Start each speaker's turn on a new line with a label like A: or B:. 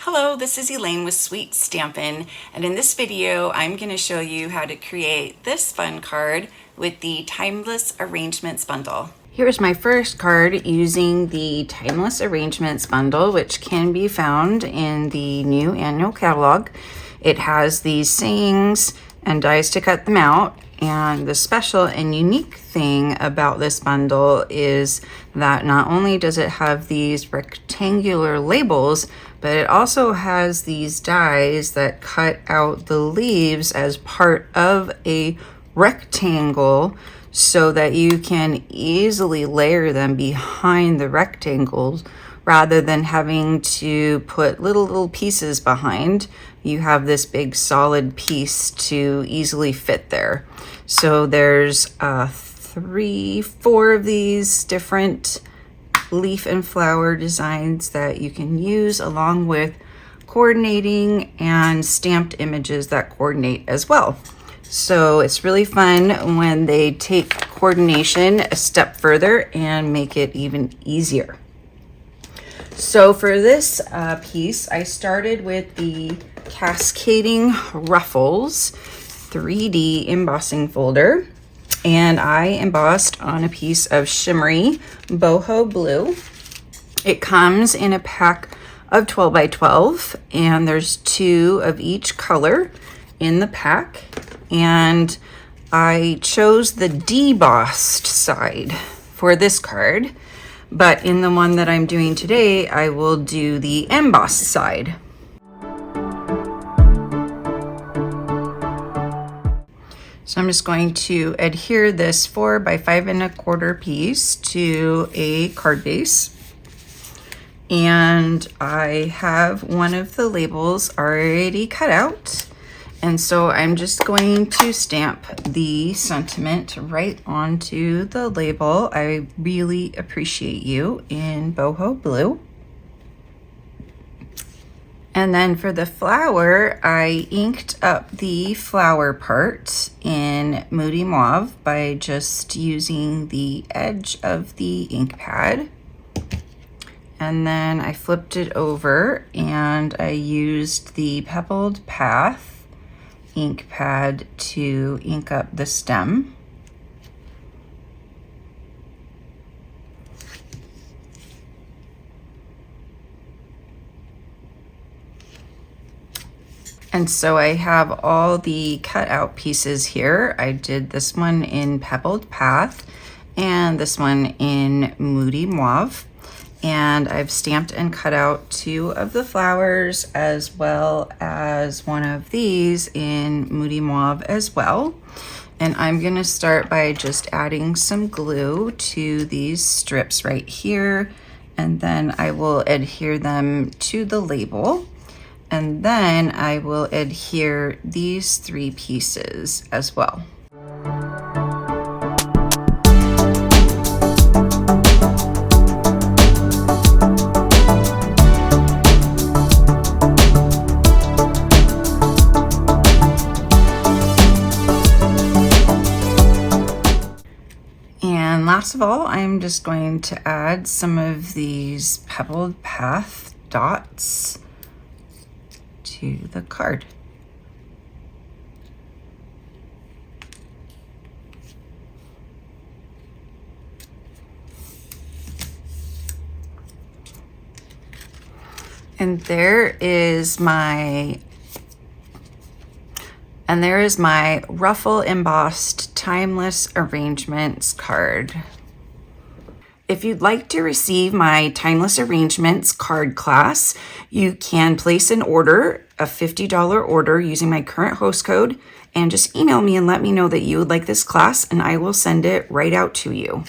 A: Hello, this is Elaine with Sweet Stampin', and in this video I'm going to show you how to create this fun card with the Timeless Arrangements bundle. Here's my first card using the Timeless Arrangements bundle, which can be found in the new annual catalog. It has these sayings and dies to cut them out. And the special and unique thing about this bundle is that not only does it have these rectangular labels, but it also has these dies that cut out the leaves as part of a rectangle so that you can easily layer them behind the rectangles rather than having to put little pieces behind. You have this big solid piece to easily fit there. So there's 4 of these different leaf and flower designs that you can use, along with coordinating and stamped images that coordinate as well. So it's really fun when they take coordination a step further and make it even easier. So for this piece, I started with the Cascading Ruffles 3D embossing folder, and I embossed on a piece of Shimmery boho blue. It comes in a pack of 12 by 12, and there's 2 of each color in the pack, and I chose the debossed side for this card, but in the one that I'm doing today, I will do the embossed side. So I'm just going to adhere this 4 by 5 1/4 piece to a card base. And I have one of the labels already cut out. And so I'm just going to stamp the sentiment right onto the label. I really appreciate you in boho blue. And then for the flower, I inked up the flower part in Moody Mauve by just using the edge of the ink pad. And then I flipped it over and I used the Pebbled Path ink pad to ink up the stem. And so I have all the cutout pieces here. I did this one in Pebbled Path and this one in Moody Mauve. And I've stamped and cut out 2 of the flowers, as well as one of these in Moody Mauve as well. And I'm gonna start by just adding some glue to these strips right here, and then I will adhere them to the label. And then I will adhere these 3 pieces as well. And last of all, I'm just going to add some of these Pebbled Path dots to the card. And there is my ruffle embossed Timeless Arrangements card. If you'd like to receive my Timeless Arrangements card class, you can place an order, a $50 order, using my current host code, and just email me and let me know that you would like this class, and I will send it right out to you.